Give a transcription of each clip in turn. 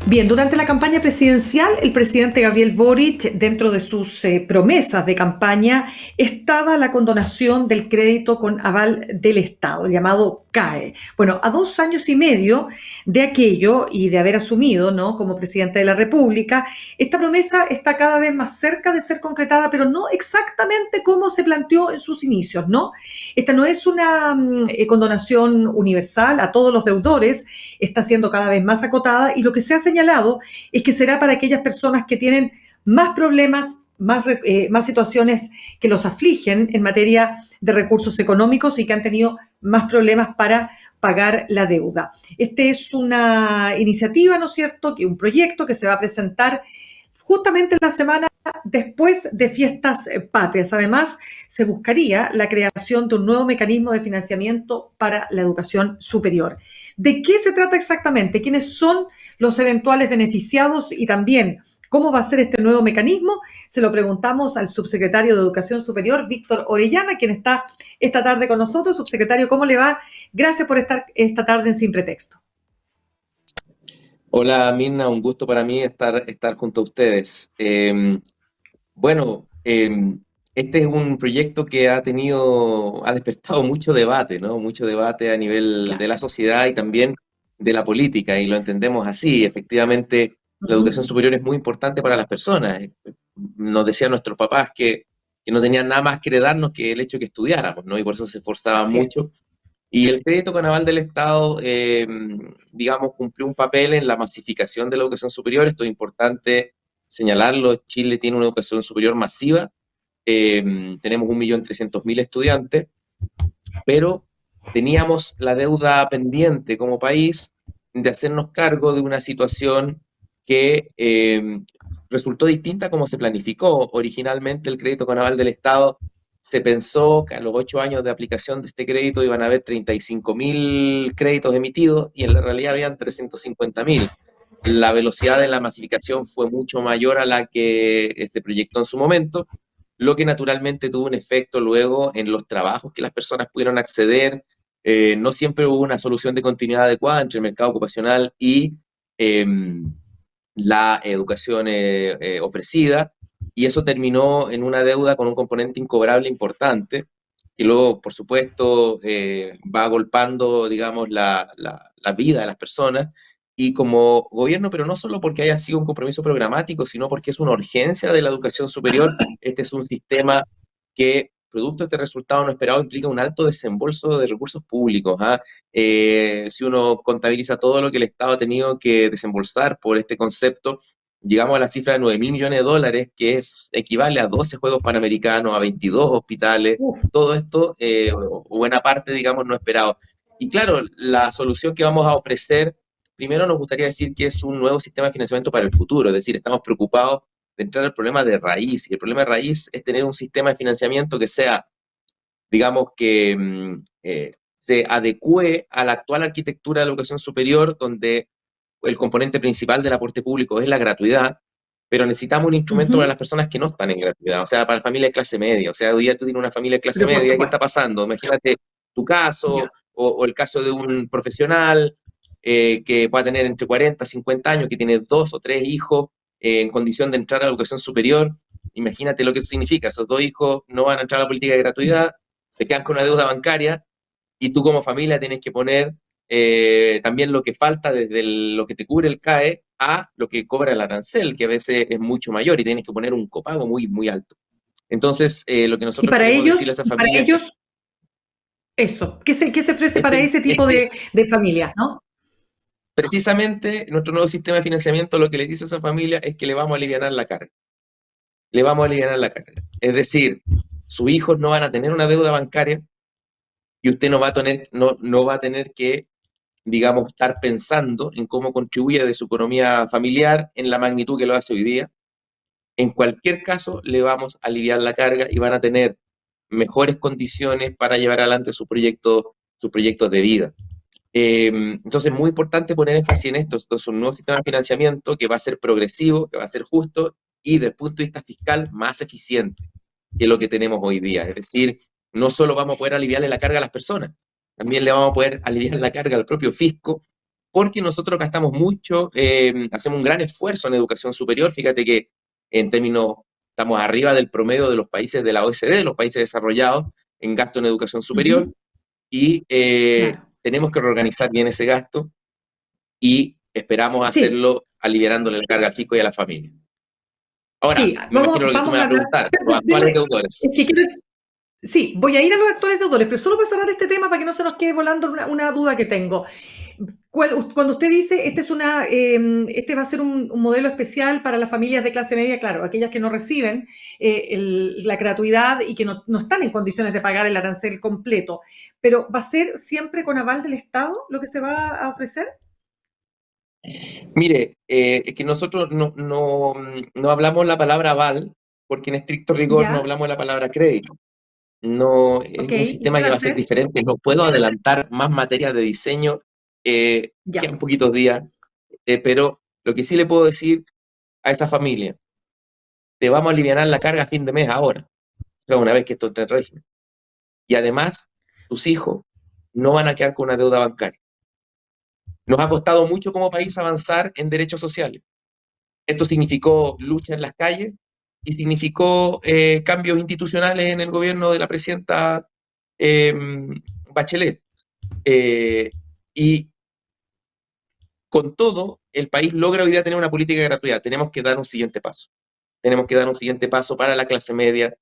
Bien, durante la campaña presidencial, el presidente Gabriel Boric, dentro de sus promesas de campaña, estaba la condonación del crédito con aval del Estado, llamado CAE. Bueno, a 2 años y medio de aquello y de haber asumido, ¿no?, como presidente de la República, esta promesa está cada vez más cerca de ser concretada, pero no exactamente como se planteó en sus inicios, ¿no? Esta no es una condonación universal a todos los deudores, está siendo cada vez más acotada y lo que se ha señalado es que será para aquellas personas que tienen más problemas, más situaciones que los afligen en materia de recursos económicos y que han tenido más problemas para pagar la deuda. Este es una iniciativa, ¿no es cierto?, que un proyecto que se va a presentar justamente la semana después de fiestas patrias. Además, se buscaría la creación de un nuevo mecanismo de financiamiento para la educación superior. ¿De qué se trata exactamente? ¿Quiénes son los eventuales beneficiados y también cómo va a ser este nuevo mecanismo? Se lo preguntamos al subsecretario de Educación Superior, Víctor Orellana, quien está esta tarde con nosotros. Subsecretario, ¿cómo le va? Gracias por estar esta tarde en Sin Pretexto. Hola Mirna, un gusto para mí estar junto a ustedes. Bueno, este es un proyecto que ha despertado mucho debate, ¿no? Mucho debate a nivel de Claro. la sociedad y también de la política, y lo entendemos así. Efectivamente, la educación Ujú. superior es muy importante para las personas. Nos decían nuestros papás que no tenían nada más que darnos que el hecho de que estudiáramos, ¿no? Y por eso se esforzaban Así es. mucho. Y el crédito con aval del Estado, digamos, cumplió un papel en la masificación de la educación superior. Esto es importante señalarlo. Chile tiene una educación superior masiva. Tenemos 1.300.000 estudiantes, pero teníamos la deuda pendiente como país de hacernos cargo de una situación que resultó distinta como se planificó. Originalmente el crédito con aval del Estado se pensó que a los 8 años de aplicación de este crédito iban a haber 35.000 créditos emitidos y en la realidad habían 350.000. La velocidad de la masificación fue mucho mayor a la que se proyectó en su momento, lo que naturalmente tuvo un efecto luego en los trabajos que las personas pudieron acceder. No siempre hubo una solución de continuidad adecuada entre el mercado ocupacional y eh, la educación ofrecida, y eso terminó en una deuda con un componente incobrable importante, que luego, por supuesto, va agolpando, digamos, la vida de las personas. Y como gobierno, pero no solo porque haya sido un compromiso programático, sino porque es una urgencia de la educación superior, este es un sistema que, producto de este resultado no esperado, implica un alto desembolso de recursos públicos. ¿Ah? Si uno contabiliza todo lo que el Estado ha tenido que desembolsar por este concepto, llegamos a la cifra de 9.000 millones de dólares, que equivale a 12 Juegos Panamericanos, a 22 hospitales, Uf. todo esto, buena parte, digamos, no esperado. Y claro, la solución que vamos a ofrecer, primero nos gustaría decir que es un nuevo sistema de financiamiento para el futuro, es decir, estamos preocupados de entrar al problema de raíz, y el problema de raíz es tener un sistema de financiamiento que sea, digamos, que se adecue a la actual arquitectura de la educación superior, donde el componente principal del aporte público es la gratuidad, pero necesitamos un instrumento para Ujú. las personas que no están en gratuidad, o sea, para la familia de clase media. O sea, hoy día tú tienes una familia de clase Pero por media, ¿qué está supuesto. pasando? Imagínate tu caso Ya. o el caso de un profesional que pueda tener entre 40 y 50 años, que tiene 2 o 3 hijos en condición de entrar a la educación superior. Imagínate lo que eso significa. Esos 2 hijos no van a entrar a la política de gratuidad, se quedan con una deuda bancaria, y tú como familia tienes que poner también lo que falta desde lo que te cubre el CAE a lo que cobra el arancel, que a veces es mucho mayor y tienes que poner un copago muy, muy alto. Entonces, lo que Y nosotros para queremos decirle a ellos, esa y para familia, ellos, eso. ¿Qué se ofrece para este, ese tipo este, de familias, no? precisamente nuestro nuevo sistema de financiamiento lo que le dice a esa familia es que le vamos a aliviar la carga, le vamos a aliviar la carga. Es decir, sus hijos no van a tener una deuda bancaria y usted no va a tener que, digamos, estar pensando en cómo contribuye de su economía familiar en la magnitud que lo hace hoy día. En cualquier caso, le vamos a aliviar la carga y van a tener mejores condiciones para llevar adelante sus proyectos de vida. Entonces, muy importante poner énfasis en esto. Esto es un nuevo sistema de financiamiento que va a ser progresivo, que va a ser justo y, desde el punto de vista fiscal, más eficiente que lo que tenemos hoy día. Es decir, no solo vamos a poder aliviarle la carga a las personas, también le vamos a poder aliviar la carga al propio fisco, porque nosotros gastamos mucho, hacemos un gran esfuerzo en educación superior. Fíjate que en términos, estamos arriba del promedio de los países de la OECD, de los países desarrollados, en gasto en educación superior, Ujú, y claro. tenemos que reorganizar bien ese gasto y esperamos Sí, hacerlo aliviándole la carga al fisco y a la familia. Ahora, sí, me imagino lo que tú me vamos vas a a hablar. preguntar, los Pero actuales dime, deudores. es que sí, voy a ir a los actuales deudores, pero solo para cerrar este tema para que no se nos quede volando una duda que tengo. Cuando usted dice este va a ser un modelo especial para las familias de clase media, claro, aquellas que no reciben la gratuidad y que no están en condiciones de pagar el arancel completo, pero ¿va a ser siempre con aval del Estado lo que se va a ofrecer? Mire, es que nosotros no hablamos la palabra aval, porque en estricto rigor no Ya, hablamos la palabra crédito. No, es ok, un ¿y qué sistema va que a va a ser ser? diferente. No puedo adelantar más materias de diseño, Ya, quedan poquitos días, pero lo que sí le puedo decir a esa familia, te vamos a aliviar la carga a fin de mes ahora, o sea, una vez que esto entre en régimen. Y además, tus hijos no van a quedar con una deuda bancaria. Nos ha costado mucho como país avanzar en derechos sociales. Esto significó lucha en las calles y significó cambios institucionales en el gobierno de la presidenta eh, Bachelet. Y con todo, el país logra hoy día tener una política de gratuidad. Tenemos que dar un siguiente paso. Tenemos que dar un siguiente paso para la clase media,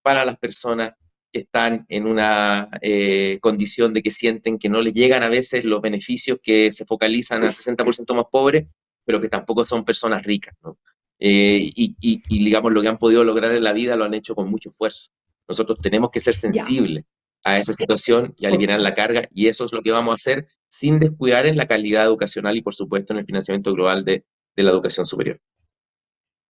para las personas que están en una condición de que sienten que no les llegan a veces los beneficios que se focalizan al 60% más pobres, pero que tampoco son personas ricas, ¿no? Digamos, lo que han podido lograr en la vida lo han hecho con mucho esfuerzo. Nosotros tenemos que ser ya, sensibles a esa situación y ok. aliviar la carga, y eso es lo que vamos a hacer sin descuidar en la calidad educacional y, por supuesto, en el financiamiento global de la educación superior.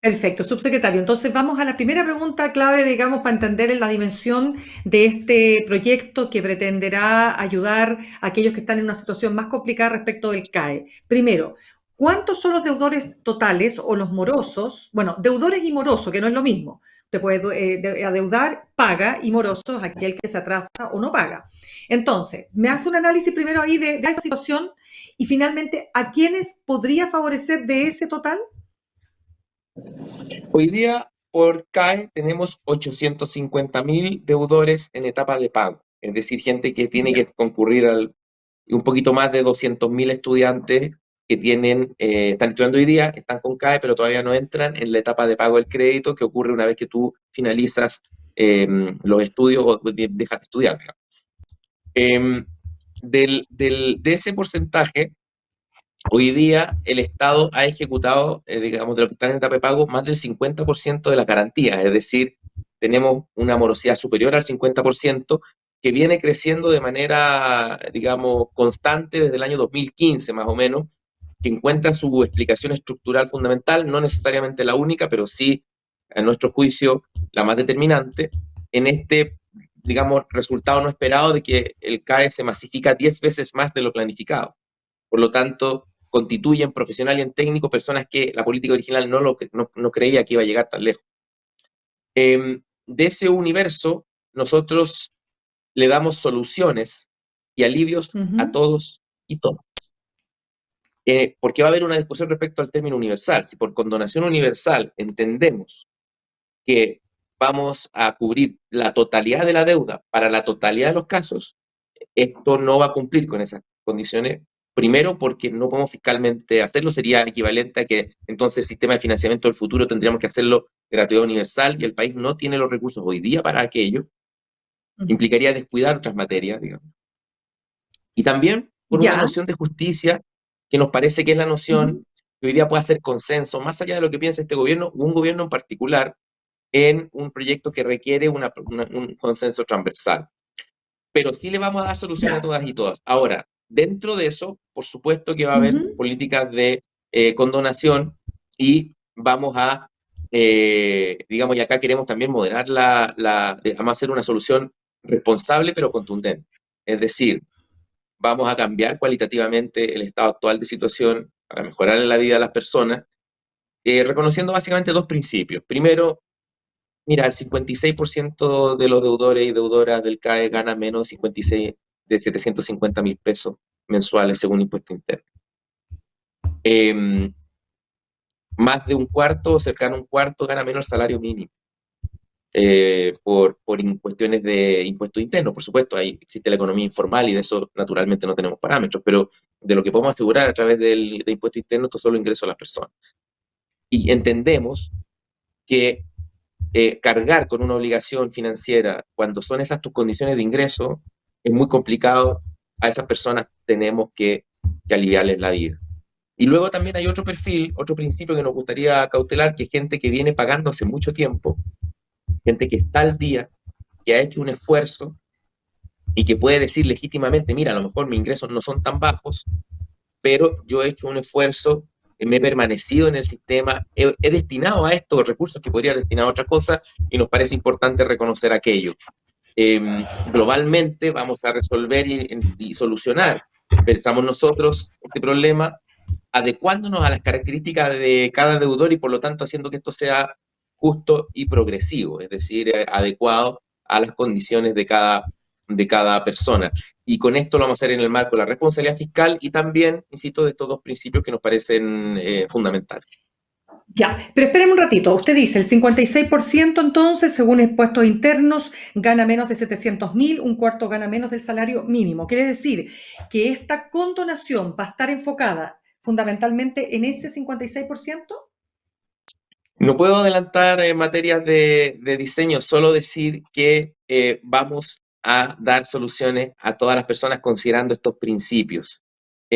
Perfecto, subsecretario. Entonces vamos a la primera pregunta clave, digamos, para entender la dimensión de este proyecto que pretenderá ayudar a aquellos que están en una situación más complicada respecto del CAE. Primero, ¿cuántos son los deudores totales o los morosos? Bueno, deudores y morosos, que no es lo mismo. Usted puede adeudar, paga, y moroso es aquel que se atrasa o no paga. Entonces, me hace un análisis primero ahí de esa situación y finalmente, ¿a quiénes podría favorecer de ese total? Hoy día, por CAE, tenemos 850.000 deudores en etapa de pago, es decir, gente que tiene Ya. que concurrir un poquito más de 200.000 estudiantes que están estudiando hoy día, están con CAE, pero todavía no entran en la etapa de pago del crédito que ocurre una vez que tú finalizas los estudios o dejas de estudiar. Eh, de ese porcentaje, hoy día el Estado ha ejecutado, digamos, de lo que están en etapa de pago, más del 50% de las garantías, es decir, tenemos una morosidad superior al 50% que viene creciendo de manera, digamos, constante desde el año 2015 más o menos, que encuentra su explicación estructural fundamental, no necesariamente la única, pero sí, a nuestro juicio, la más determinante, en este, digamos, resultado no esperado de que el CAE se masifica 10 veces más de lo planificado. Por lo tanto, constituyen profesional y en técnico personas que la política original no creía que iba a llegar tan lejos. De ese universo, nosotros le damos soluciones y alivios a Ujú. todos y todas. Porque va a haber una discusión respecto al término universal. Si por condonación universal entendemos que vamos a cubrir la totalidad de la deuda para la totalidad de los casos, esto no va a cumplir con esas condiciones. Primero, porque no podemos fiscalmente hacerlo, sería equivalente a que entonces el sistema de financiamiento del futuro tendríamos que hacerlo gratuidad universal y el país no tiene los recursos hoy día para aquello, implicaría descuidar otras materias, digamos. Y también por una Ya. noción de justicia que nos parece que es la noción Ujú. que hoy día puede hacer consenso, más allá de lo que piensa este gobierno, o un gobierno en particular, en un proyecto que requiere un consenso transversal. Pero sí le vamos a dar solución a Ya. todas y todas. Ahora, dentro de eso, por supuesto que va a haber Ujú. políticas de condonación y vamos a, digamos, y acá queremos también moderar vamos a hacer una solución responsable pero contundente. Es decir, vamos a cambiar cualitativamente el estado actual de situación para mejorar la vida de las personas, reconociendo básicamente dos principios. Primero, mira, el 56% de los deudores y deudoras del CAE gana menos de 56, de 750.000 pesos mensuales según impuesto interno. Eh, Más de un cuarto, cercano a un cuarto, gana menos el salario mínimo. Cuestiones de impuestos internos, por supuesto, ahí existe la economía informal y de eso naturalmente no tenemos parámetros, pero de lo que podemos asegurar a través de impuestos internos, esto solo ingresos a las personas. Y entendemos que cargar con una obligación financiera cuando son esas tus condiciones de ingreso es muy complicado. A esas personas tenemos que aliviarles la vida. Y luego también hay otro perfil, otro principio que nos gustaría cautelar, que es gente que viene pagando hace mucho tiempo, gente que está al día, que ha hecho un esfuerzo y que puede decir legítimamente, mira, a lo mejor mis ingresos no son tan bajos, pero yo he hecho un esfuerzo, me he permanecido en el sistema, he destinado a estos recursos que podría destinar a otra cosa y nos parece importante reconocer aquello. Globalmente vamos a resolver y solucionar, pensamos nosotros, este problema adecuándonos a las características de cada deudor y por lo tanto haciendo que esto sea justo y progresivo, es decir, adecuado a las condiciones de cada persona. Y con esto lo vamos a hacer en el marco de la responsabilidad fiscal y también, insisto, de estos dos principios que nos parecen fundamentales. Ya, pero espéreme un ratito. Usted dice el 56% entonces, según impuestos internos, gana menos de 700.000, un cuarto gana menos del salario mínimo. Quiere decir que esta condonación va a estar enfocada fundamentalmente en ese 56%. No puedo adelantar materias de diseño, solo decir que vamos a dar soluciones a todas las personas considerando estos principios.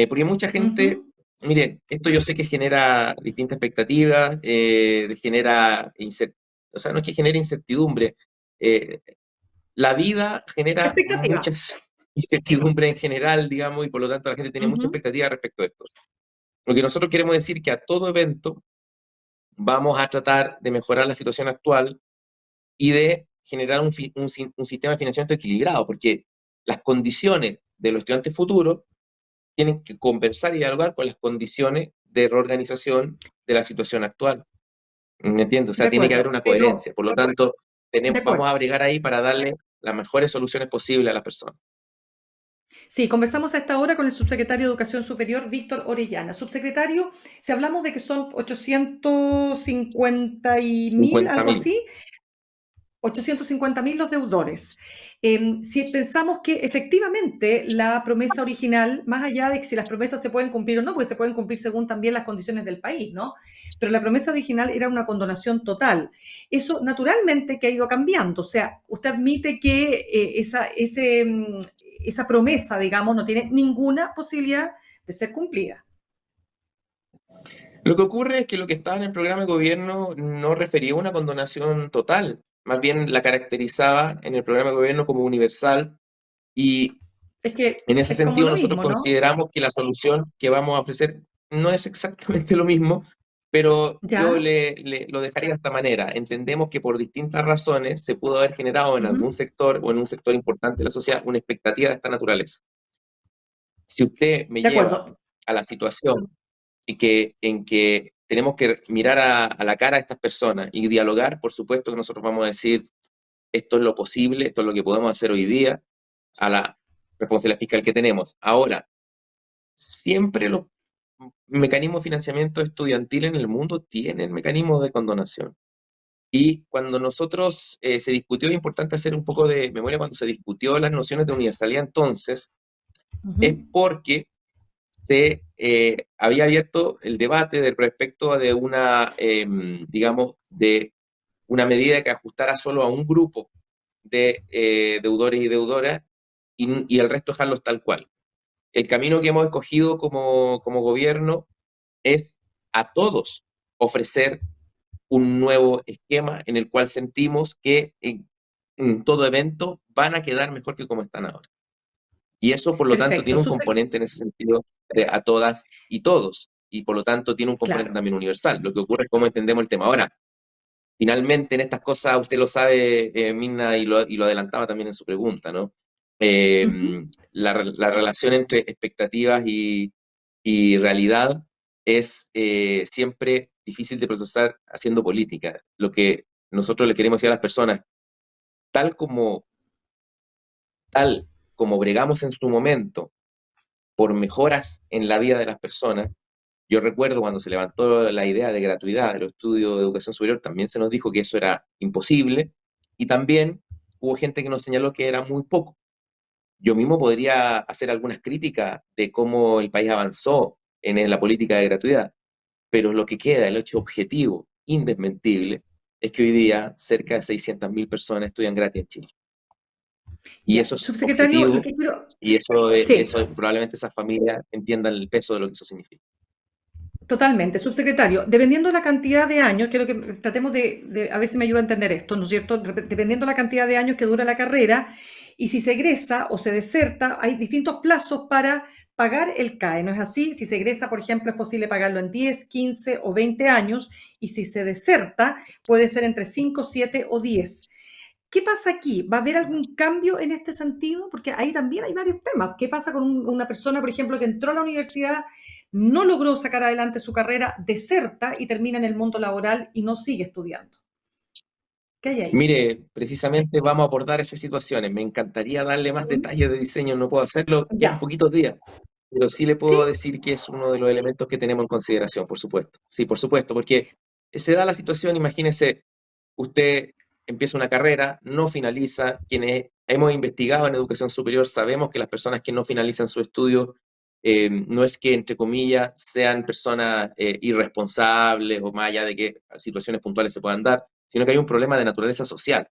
Porque mucha gente, Ujú. miren, esto yo sé que genera distintas expectativas, o sea, no es que genere incertidumbre, eh, la vida genera Expectativa. muchas incertidumbres en general, digamos, y por lo tanto la gente tiene mucha Ujú. expectativa respecto a esto. Lo que nosotros queremos decir que a todo evento vamos a tratar de mejorar la situación actual y de generar un sistema de financiamiento equilibrado, porque las condiciones de los estudiantes futuros tienen que conversar y dialogar con las condiciones de reorganización de la situación actual. ¿Me entiendes? O De sea, tiene que haber acuerdo, una pero coherencia. Por lo tanto, de vamos acuerdo. a bregar ahí para darle las mejores soluciones posibles a las personas. Sí, conversamos a esta hora con el subsecretario de Educación Superior, Víctor Orellana. Subsecretario, si hablamos de que son 850.000, 50 algo mil. así, 850.000 los deudores. Si pensamos que efectivamente la promesa original, más allá de que si las promesas se pueden cumplir o no, pues se pueden cumplir según también las condiciones del país, ¿no? Pero la promesa original era una condonación total. Eso naturalmente que ha ido cambiando. O sea, usted admite que esa promesa, digamos, no tiene ninguna posibilidad de ser cumplida. Lo que ocurre es que lo que estaba en el programa de gobierno no refería a una condonación total, más bien la caracterizaba en el programa de gobierno como universal y Es que en ese es como sentido, lo nosotros mismo, ¿no? consideramos que la solución que vamos a ofrecer no es exactamente lo mismo, pero yo Ya. lo dejaría de esta manera. Entendemos que por distintas razones se pudo haber generado en algún Ujú. sector o en un sector importante de la sociedad una expectativa de esta naturaleza. Si usted me De lleva acuerdo. a la situación en que tenemos que mirar a la cara a estas personas y dialogar, por supuesto que nosotros vamos a decir, esto es lo posible, esto es lo que podemos hacer hoy día a la responsabilidad fiscal que tenemos. Ahora, siempre los mecanismos de financiamiento estudiantil en el mundo tienen mecanismos de condonación. Y cuando nosotros se discutió, es importante hacer un poco de memoria, cuando se discutió las nociones de universalidad entonces, es Ujú. porque se había abierto el debate respecto de digamos, de una medida que ajustara solo a un grupo de deudores y deudoras y el resto dejarlos tal cual. El camino que hemos escogido como gobierno es a todos ofrecer un nuevo esquema en el cual sentimos que en todo evento van a quedar mejor que como están ahora. Y eso, por lo tanto, Perfecto. tiene un componente en ese sentido de a todas y todos, y por lo tanto tiene un componente Claro. también universal. Lo que ocurre es cómo entendemos el tema. Ahora, finalmente en estas cosas, usted lo sabe, Mirna, y lo adelantaba también en su pregunta, ¿no? Ujú. La relación entre expectativas y realidad es siempre difícil de procesar haciendo política. Lo que nosotros le queremos decir a las personas, tal como, tal como bregamos en su momento por mejoras en la vida de las personas, Yo recuerdo cuando se levantó la idea de gratuidad de los estudios de educación superior, también se nos dijo que eso era imposible y también hubo gente que nos señaló que era muy poco. Yo mismo podría hacer algunas críticas de cómo el país avanzó en la política de gratuidad, pero lo que queda, el hecho objetivo, indesmentible, es que hoy día cerca de 600.000 personas estudian gratis en Chile. Y Ya, eso es subsecretario, lo objetivo que quiero... y Sí, eso probablemente esas familias entiendan el peso de lo que eso significa. totalmente. Subsecretario, dependiendo de la cantidad de años, quiero que tratemos a ver si me ayuda a entender esto, ¿no es cierto? Dependiendo de la cantidad de años que dura la carrera y si se egresa o se deserta, hay distintos plazos para pagar el CAE, ¿no es así? Si se egresa, por ejemplo, es posible pagarlo en 10, 15 o 20 años y si se deserta, puede ser entre 5, 7 o 10. ¿Qué pasa aquí? ¿Va a haber algún cambio en este sentido? Porque ahí también hay varios temas. ¿Qué pasa con una persona, por ejemplo, que entró a la universidad, no logró sacar adelante su carrera, deserta y termina en el mundo laboral y no sigue estudiando? ¿Qué hay ahí? Mire, precisamente vamos a abordar esas situaciones. Me encantaría darle más Ujú. detalles de diseño, no puedo hacerlo, quedan Ya. poquitos días, pero sí le ¿Sí? puedo decir que es uno de los elementos que tenemos en consideración, por supuesto. Sí, por supuesto, porque se da la situación, imagínese, usted empieza una carrera, no finaliza, quienes hemos investigado en educación superior sabemos que las personas que no finalizan su estudio no es que, entre comillas, sean personas irresponsables o más allá de que situaciones puntuales se puedan dar, sino que hay un problema de naturaleza social.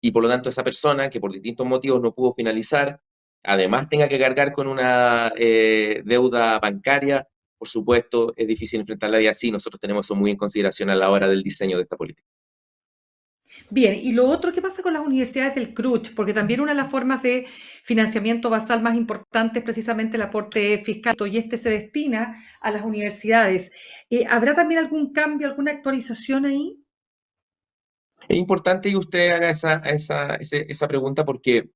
Y por lo tanto, esa persona que por distintos motivos no pudo finalizar, además tenga que cargar con una deuda bancaria, por supuesto, es difícil enfrentarla y así nosotros tenemos eso muy en consideración a la hora del diseño de esta política. Bien, y lo otro, ¿qué pasa con las universidades del CRUCH? Porque también una de las formas de financiamiento basal más importante es precisamente el aporte fiscal y este se destina a las universidades. ¿Habrá también algún cambio, alguna actualización ahí? Es importante que usted haga esa pregunta porque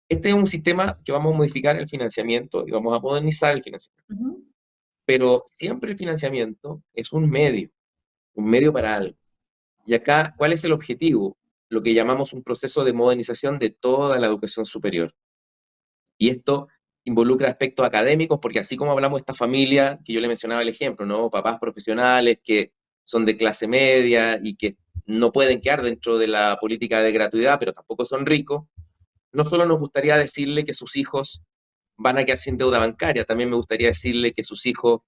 este es un sistema que vamos a modificar el financiamiento y vamos a modernizar el financiamiento. Ujú. Pero siempre el financiamiento es un medio para algo. Y acá, ¿cuál es el objetivo? Lo que llamamos un proceso de modernización de toda la educación superior. Y esto involucra aspectos académicos, porque así como hablamos de esta familia, que yo le mencionaba el ejemplo, ¿no? Papás profesionales que son de clase media y que no pueden quedar dentro de la política de gratuidad, pero tampoco son ricos, no solo nos gustaría decirle que sus hijos van a quedar sin deuda bancaria, también me gustaría decirle que sus hijos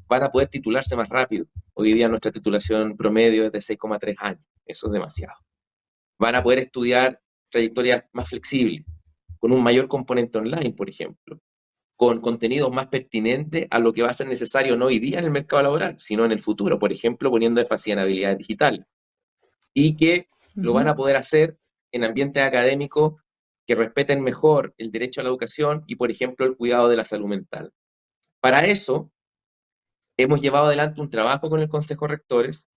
van a poder titularse más rápido. Hoy día nuestra titulación promedio es de 6,3 años, eso es demasiado. Van a poder estudiar trayectorias más flexibles, con un mayor componente online, por ejemplo, con contenidos más pertinentes a lo que va a ser necesario no hoy día en el mercado laboral, sino en el futuro, por ejemplo, poniendo énfasis en habilidades digitales, y que lo van a Ujú. poder hacer en ambientes académicos que respeten mejor el derecho a la educación y, por ejemplo, el cuidado de la salud mental. Para eso, hemos llevado adelante un trabajo con el Consejo de Rectores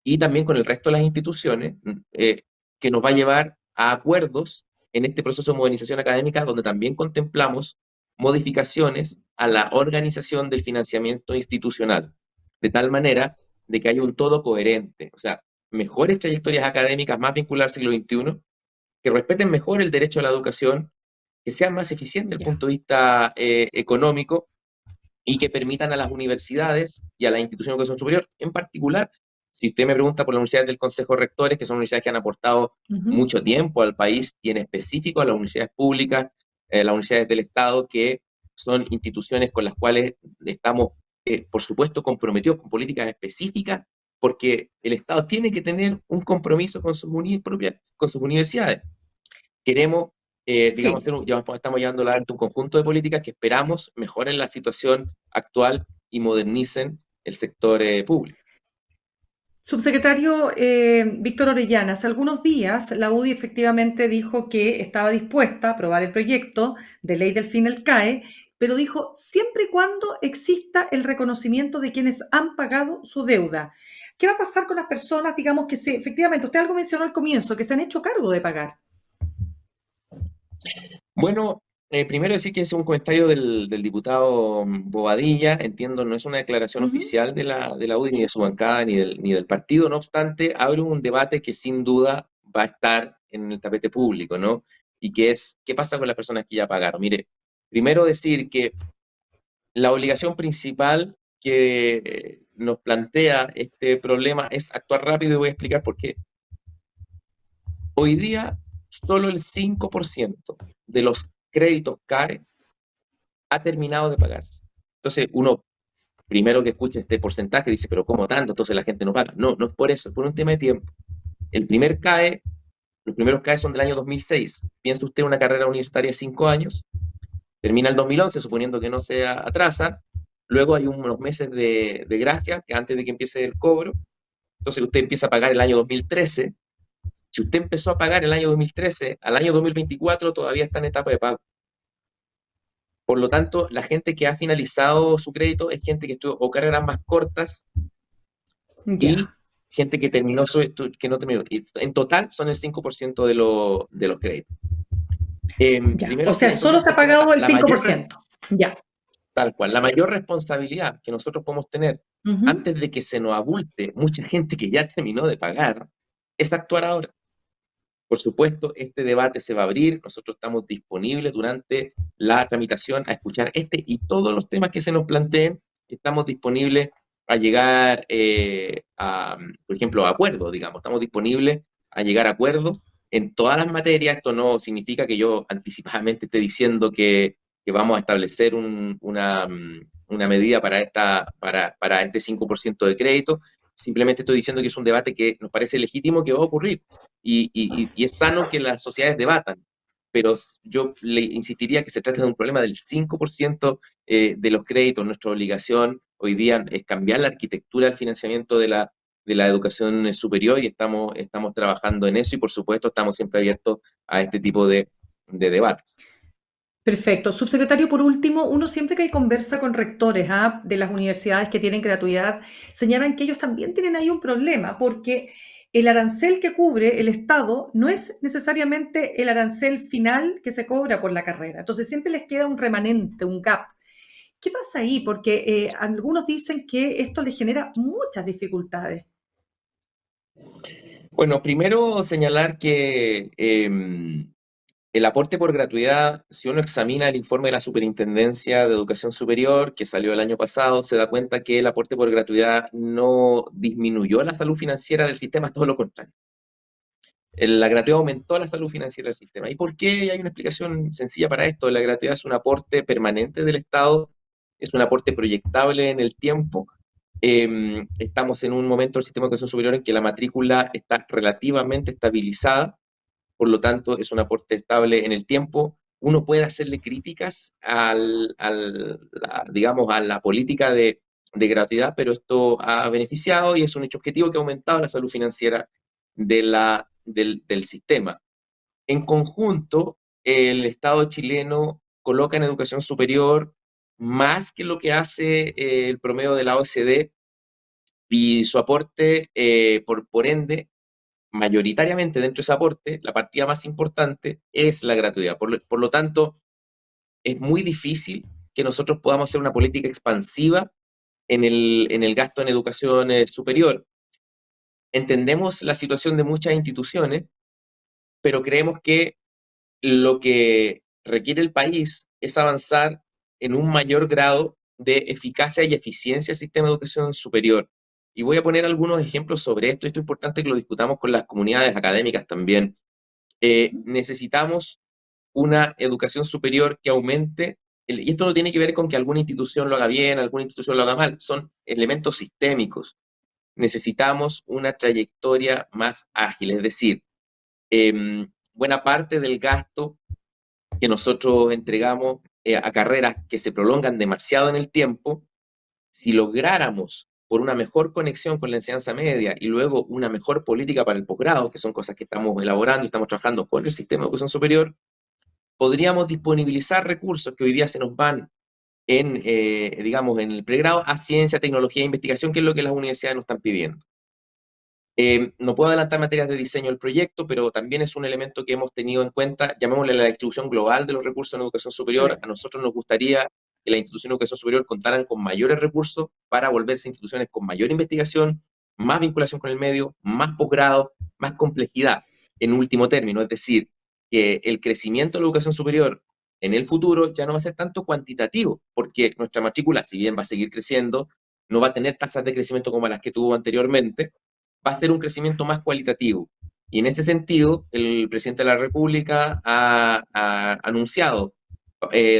y también con el resto de las instituciones que nos va a llevar a acuerdos en este proceso de modernización académica donde también contemplamos modificaciones a la organización del financiamiento institucional, de tal manera de que haya un todo coherente, o sea, mejores trayectorias académicas más vinculadas al siglo XXI, que respeten mejor el derecho a la educación, que sean más eficientes desde el Ya. punto de vista económico y que permitan a las universidades y a las instituciones de educación superior, en particular, si usted me pregunta por las universidades del Consejo de Rectores, que son universidades que han aportado Ujú. mucho tiempo al país y en específico a las universidades públicas, las universidades del Estado, que son instituciones con las cuales estamos, por supuesto, comprometidos con políticas específicas, porque el Estado tiene que tener un compromiso con con sus universidades. Queremos, digamos, Sí. estamos llevando adelante un conjunto de políticas que esperamos mejoren la situación actual y modernicen el sector público. Subsecretario Víctor Orellana, hace algunos días la UDI efectivamente dijo que estaba dispuesta a aprobar el proyecto de ley del fin del CAE, pero dijo siempre y cuando exista el reconocimiento de quienes han pagado su deuda. ¿Qué va a pasar con las personas, digamos, efectivamente, usted algo mencionó al comienzo, que se han hecho cargo de pagar? Bueno, primero decir que es un comentario del diputado Bobadilla, entiendo, no es una declaración Ujú. oficial de la UDI, ni de su bancada, ni del partido, no obstante, abre un debate que sin duda va a estar en el tapete público, ¿no? Y que es, ¿qué pasa con las personas que ya pagaron? Mire, primero decir que la obligación principal que nos plantea este problema es actuar rápido y voy a explicar por qué. Hoy día, solo el 5% de los créditos CAE ha terminado de pagarse. Entonces, uno primero que escucha este porcentaje dice, pero ¿cómo tanto? Entonces la gente no paga. No, no es por eso, es por un tema de tiempo. El primer CAE, los primeros CAE son del año 2006. Piensa usted una carrera universitaria de 5 años, termina el 2011, suponiendo que no se atrasa, luego hay unos meses de gracia, que antes de que empiece el cobro, entonces usted empieza a pagar el año 2013. Si usted empezó a pagar el año 2013, al año 2024 todavía está en etapa de pago. Por lo tanto, la gente que ha finalizado su crédito es gente que estuvo o carreras más cortas y Ya, gente que terminó que no terminó. En total son el 5% de los créditos. ya. O Primero sea, que solo entonces se ha pagado el la cinco por mayor, ciento. Ya. tal cual, la mayor responsabilidad que nosotros podemos tener Ujú. antes de que se nos abulte mucha gente que ya terminó de pagar es actuar ahora. Por supuesto, este debate se va a abrir. Nosotros estamos disponibles durante la tramitación a escuchar este y todos los temas que se nos planteen. Estamos disponibles a llegar por ejemplo, a acuerdos, digamos. Estamos disponibles a llegar a acuerdos en todas las materias. Esto no significa que yo anticipadamente esté diciendo que vamos a establecer una medida para este 5% de crédito. Simplemente estoy diciendo que es un debate que nos parece legítimo que va a ocurrir y es sano que las sociedades debatan, pero yo le insistiría que se trata de un problema del 5% de los créditos. Nuestra obligación hoy día es cambiar la arquitectura del financiamiento de la educación superior y estamos trabajando en eso y por supuesto estamos siempre abiertos a este tipo de debates. Perfecto. Subsecretario, por último, uno siempre que conversa con rectores de las universidades que tienen gratuidad, señalan que ellos también tienen ahí un problema, porque el arancel que cubre el Estado no es necesariamente el arancel final que se cobra por la carrera. Entonces siempre les queda un remanente, un gap. ¿Qué pasa ahí? Porque algunos dicen que esto les genera muchas dificultades. Bueno, primero señalar que el aporte por gratuidad, si uno examina el informe de la Superintendencia de Educación Superior, que salió el año pasado, se da cuenta que el aporte por gratuidad no disminuyó la salud financiera del sistema, todo lo contrario. La gratuidad aumentó la salud financiera del sistema. ¿Y por qué? Hay una explicación sencilla para esto. La gratuidad es un aporte permanente del Estado, es un aporte proyectable en el tiempo. Estamos en un momento del sistema de educación superior en que la matrícula está relativamente estabilizada, por lo tanto es un aporte estable en el tiempo. Uno puede hacerle críticas digamos, a la política de gratuidad, pero esto ha beneficiado y es un hecho objetivo que ha aumentado la salud financiera del sistema. En conjunto, el Estado chileno coloca en educación superior más que lo que hace el promedio de la OECD y su aporte, por ende, mayoritariamente dentro de ese aporte, la partida más importante es la gratuidad. Por lo tanto, es muy difícil que nosotros podamos hacer una política expansiva en el gasto en educación superior. Entendemos la situación de muchas instituciones, pero creemos que lo que requiere el país es avanzar en un mayor grado de eficacia y eficiencia del sistema de educación superior. Y voy a poner algunos ejemplos sobre esto. Esto es importante que lo discutamos con las comunidades académicas también. Necesitamos una educación superior que aumente, y esto no tiene que ver con que alguna institución lo haga bien, alguna institución lo haga mal, son elementos sistémicos. Necesitamos una trayectoria más ágil, es decir, buena parte del gasto que nosotros entregamos a carreras que se prolongan demasiado en el tiempo, si lográramos por una mejor conexión con la enseñanza media y luego una mejor política para el posgrado, que son cosas que estamos elaborando y estamos trabajando con el sistema de educación superior, podríamos disponibilizar recursos que hoy día se nos van digamos, en el pregrado a ciencia, tecnología e investigación, que es lo que las universidades nos están pidiendo. No puedo adelantar materias de diseño del proyecto, pero también es un elemento que hemos tenido en cuenta, llamémosle la distribución global de los recursos en educación superior. A nosotros nos gustaría que las instituciones de educación superior contaran con mayores recursos para volverse instituciones con mayor investigación, más vinculación con el medio, más posgrado, más complejidad, en último término. Es decir, que el crecimiento de la educación superior en el futuro ya no va a ser tanto cuantitativo, porque nuestra matrícula, si bien va a seguir creciendo, no va a tener tasas de crecimiento como las que tuvo anteriormente, va a ser un crecimiento más cualitativo. Y en ese sentido, el presidente de la República ha anunciado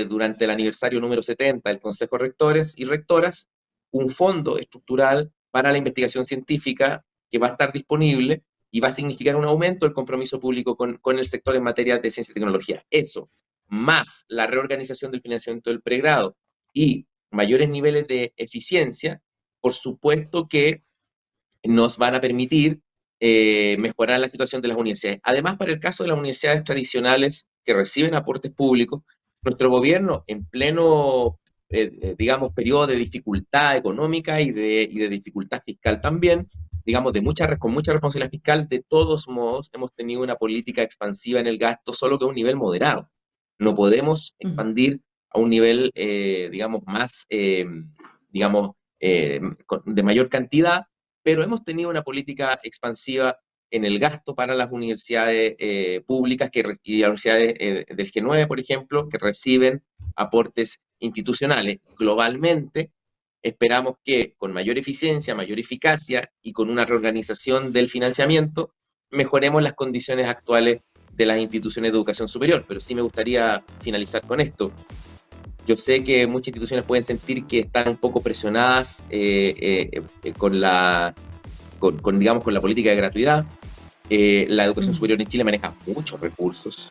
durante el aniversario número 70 del Consejo de Rectores y Rectoras un fondo estructural para la investigación científica que va a estar disponible y va a significar un aumento del compromiso público con el sector en materia de ciencia y tecnología. Eso, más la reorganización del financiamiento del pregrado y mayores niveles de eficiencia, por supuesto que nos van a permitir mejorar la situación de las universidades. Además, para el caso de las universidades tradicionales que reciben aportes públicos, nuestro gobierno, en pleno, digamos, periodo de dificultad económica y de dificultad fiscal también, digamos, con mucha responsabilidad fiscal, de todos modos, hemos tenido una política expansiva en el gasto, solo que a un nivel moderado. No podemos expandir a un nivel, digamos, más, digamos, de mayor cantidad, pero hemos tenido una política expansiva en el gasto para las universidades públicas y las universidades del G9, por ejemplo, que reciben aportes institucionales. Globalmente, esperamos que con mayor eficiencia, mayor eficacia y con una reorganización del financiamiento, mejoremos las condiciones actuales de las instituciones de educación superior. Pero sí me gustaría finalizar con esto. Yo sé que muchas instituciones pueden sentir que están un poco presionadas digamos, con la política de gratuidad. La educación superior en Chile maneja muchos recursos.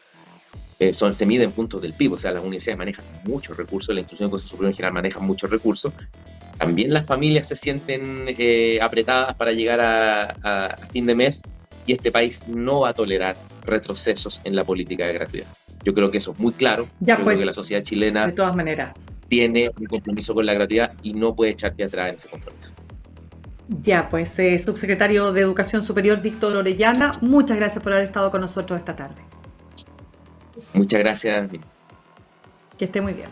Se mide en puntos del PIB, o sea, las universidades manejan muchos recursos, la institución de educación superior en general maneja muchos recursos. También las familias se sienten apretadas para llegar a fin de mes, y este país no va a tolerar retrocesos en la política de gratuidad. Yo creo que eso es muy claro. Ya, Yo pues, creo que la sociedad chilena, de todas maneras. tiene un compromiso con la gratuidad y no puede echar pie atrás en ese compromiso. Ya, pues, subsecretario de Educación Superior Víctor Orellana, muchas gracias por haber estado con nosotros esta tarde. Muchas gracias. Que esté muy bien.